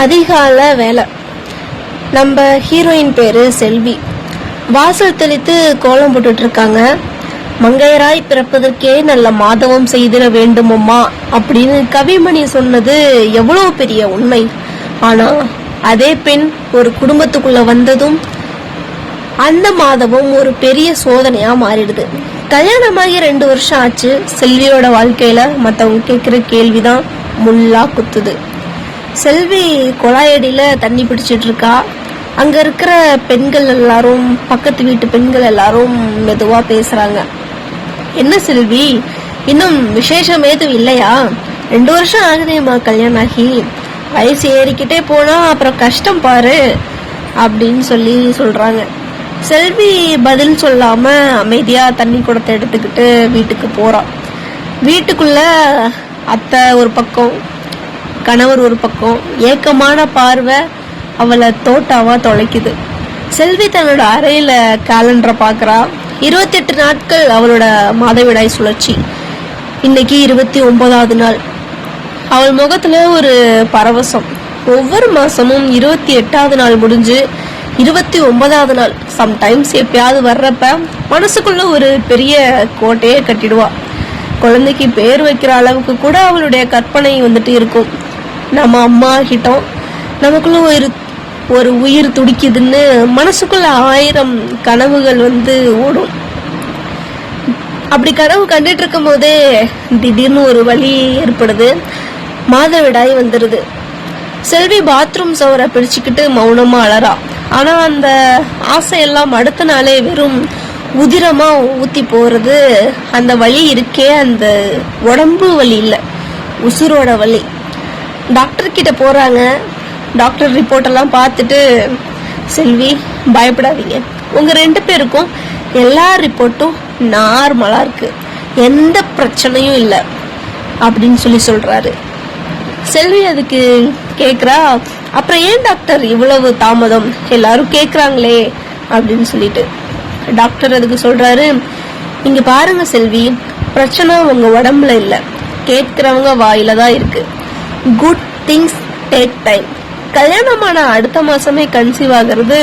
அதிகால வேலை. நம்ம ஹீரோயின் பேரு செல்வி. வாசல் தெளித்து கோலம் போட்டுட்டு இருக்காங்க. மங்கையராய் பிறப்பதற்கே நல்ல மாதவம் செய்திட வேண்டுமம்மா அப்படின்னு கவிமணி சொன்னது எவ்வளவு பெரிய உண்மை. ஆனா அதே பெண் ஒரு குடும்பத்துக்குள்ள வந்ததும் அந்த மாதவம் ஒரு பெரிய சோதனையா மாறிடுது. கல்யாணமாகி 2 வருஷம் ஆச்சு. செல்வியோட வாழ்க்கையில மத்தவங்க கேட்கிற கேள்விதான் முள்ளா குத்துது. செல்வி குழாயடியில தண்ணி பிடிச்சிட்டு இருக்கா. அங்க இருக்கிற பெண்கள் எல்லாரும், பக்கத்து வீட்டு பெண்கள் எல்லாரும் மெதுவா பேசுறாங்க. என்ன செல்வி, இன்னும் விசேஷம் ஏதும் இல்லையா? 2 வருஷம் ஆகுதேம்மா கல்யாணம் ஆகி. வயசு ஏறிக்கிட்டே போனா அப்புறம் கஷ்டம் பாரு அப்படின்னு சொல்றாங்க. செல்வி பதில் சொல்லாம அமைதியா தண்ணி குடத்தை எடுத்துக்கிட்டு வீட்டுக்கு போறா. வீட்டுக்குள்ள அத்தை ஒரு பக்கம், கணவர் ஒரு பக்கம். ஏக்கமான பார்வை அவளை தோட்டாவா தொலைக்குது. செல்வி தன்னோட அறையில கேலண்டரை பாக்குறா. 28 நாட்கள் அவளோட மாதவிடாய் சுழற்சி. இன்னைக்கு 29வது நாள். அவள் முகத்துல ஒரு பரவசம். ஒவ்வொரு மாசமும் 28வது நாள் முடிஞ்சு 29வது நாள் சம்டைம்ஸ் எப்பயாவது வர்றப்ப மனசுக்குள்ள ஒரு பெரிய கோட்டையே கட்டிடுவா. குழந்தைக்கு பேர் வைக்கிற அளவுக்கு கூட அவளுடைய கற்பனை இருக்கும். நம்ம அம்மா கிட்டோம் நமக்குள்ள ஒரு உயிர் துடிக்குதுன்னு மனசுக்குள்ள 1000 கனவுகள் ஓடும். அப்படி கனவு கண்டுட்டு இருக்கும் போதே திடீர்னு ஒரு வலி ஏற்படுது. மாதவிடாய் வந்துருது. செல்வி பாத்ரூம் சவரை பிடிச்சுக்கிட்டு மௌனமா அழறா. ஆனா அந்த ஆசையெல்லாம் அடுத்த நாளே வெறும் உதிரமா ஊத்தி போறது. அந்த வலி இருக்கே, அந்த உடம்பு வலி இல்ல, உசுரோட வலி. டாக்டர் கிட்ட போறாங்க. டாக்டர் ரிப்போர்ட் எல்லாம் பார்த்துட்டு, செல்வி பயப்படாதீங்க, உங்க 2 பேருக்கும் எல்லா ரிப்போர்ட்டும் நார்மலா இருக்கு, எந்த பிரச்சனையும் இல்லை அப்படின்னு சொல்றாரு. செல்வி அதுக்கு கேக்குறா, அப்புறம் ஏன் டாக்டர் இவ்வளவு தாமதம், எல்லாரும் கேக்குறாங்களே அப்படின்னு சொல்லிட்டு. டாக்டர் அதுக்கு சொல்றாரு, இங்க பாருங்க செல்வி, பிரச்சனை உங்க உடம்புல இல்ல, கேட்கிறவங்க வாயில தான் இருக்கு. Good things take time. கல்யாணமான அடுத்த மாசமே கன்சீவ் ஆகிறது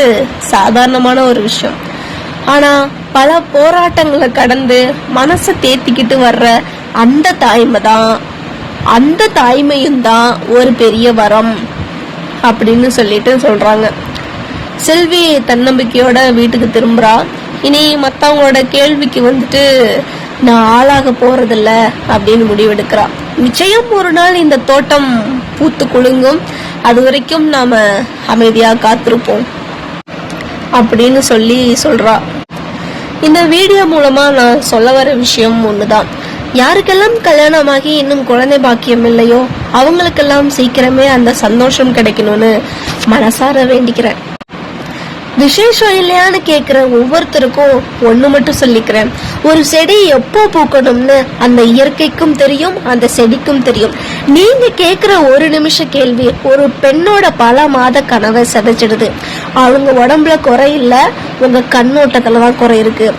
சாதாரணமான ஒரு விஷயம். ஆனா பல போராட்டங்களை கடந்து மனசை தேத்திக்கிட்டு வர்ற அந்த தாய்மையும் தான் ஒரு பெரிய வரம் அப்படின்னு சொல்றாங்க. செல்வி தன்னம்பிக்கையோட வீட்டுக்கு திரும்புறா. இனி மத்தவங்களோட கேள்விக்கு நான் ஆளாக போறதில்ல அப்படின்னு முடிவெடுக்கிறா. நிச்சயம் ஒரு நாள் இந்த தோட்டம் பூத்து குலுங்கும். அது வரைக்கும் நாம அமைதியா காத்திருப்போம் அப்படின்னு சொல்றா. இந்த வீடியோ மூலமா நான் சொல்ல வர விஷயம் ஒண்ணுதான். யாருக்கெல்லாம் கல்யாணமாகி இன்னும் குழந்தை பாக்கியம் இல்லையோ அவங்களுக்கெல்லாம் சீக்கிரமே அந்த சந்தோஷம் கிடைக்கணும்னு மனசார வேண்டிக்கிறேன். விசேஷம் இல்லையான்னு கேக்குற ஒவ்வொருத்தருக்கும் ஒண்ணு மட்டும் சொல்லிக்கிறேன், ஒரு செடி எப்போ பூக்கணும்னு அந்த இயற்கைக்கும் தெரியும், அந்த செடிக்கும் தெரியும். நீங்க கேக்குற ஒரு நிமிஷ கேள்வி ஒரு பெண்ணோட பல மாத கனவை சிதைச்சிடுது. அவங்க உடம்புல குறை இல்ல, உங்க கண்ணோட்டத்துலதான் குறை இருக்கு.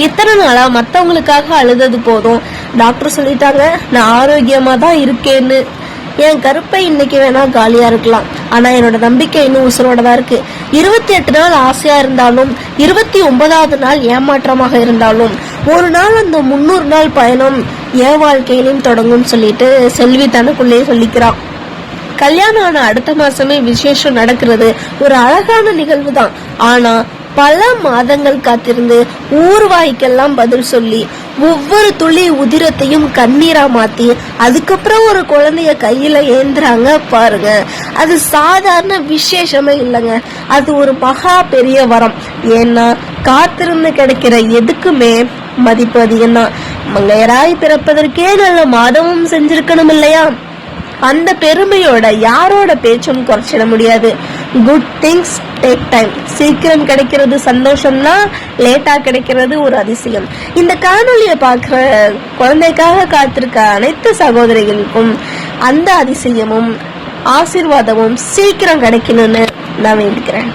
இத்தனை நாளா மத்தவங்களுக்காக அழுதது போதும். டாக்டர் சொல்லிட்டாங்க நான் ஆரோக்கியமா தான் இருக்கேன்னு. என் கருப்பை இன்னைக்கு வேணா காலியா இருக்கலாம், ஆனா என்னோட நம்பிக்கை இன்னும் உசுரோட தான் இருக்கு. 28 நாள் ஆசையா இருந்தாலும் 29வது நாள் ஏமாற்றமாக இருந்தாலும் ஒரு நாள் அந்த 300 நாள் பயணம் என் வாழ்க்கையிலும் தொடங்கும் சொல்லிட்டு செல்வி தனக்குள்ளே சொல்லிக்கிறான். கல்யாணம் ஆன அடுத்த மாசமே விசேஷம் நடக்கிறது ஒரு அழகான நிகழ்வு தான். ஆனா பல மாதங்கள் காத்திருந்து ஊர்வாய்க்கெல்லாம் பதில் சொல்லி ஒவ்வொரு துளி உதிரத்தையும் கண்ணீரா மாத்தி அதுக்கப்புறம் ஒரு குழந்தைய கையில ஏந்துறாங்க பாருங்க. அது சாதாரண விசேஷமே இல்லைங்க, அது ஒரு மகா பெரிய வரம். ஏன்னா காத்திருந்து கிடைக்கிற எதுக்குமே மதிப்பு அதிகம் தான். மங்கையராய் பிறப்பதற்கே நல்ல மாதமும் செஞ்சிருக்கணும் இல்லையா? அந்த பெருமையோட யாரோட பேச்சும் குறைச்சிட முடியாது. Good things take time. சீக்கிரம் கிடைக்கிறது சந்தோஷம்னா லேட்டா கிடைக்கிறது ஒரு அதிசயம். இந்த காணொலியை பார்க்கிற குழந்தைக்காக காத்திருக்க அனைத்து சகோதரிகளுக்கும் அந்த அதிசயமும் ஆசீர்வாதமும் சீக்கிரம் கிடைக்கணும்னு நான் வேண்டிக்கிறேன்.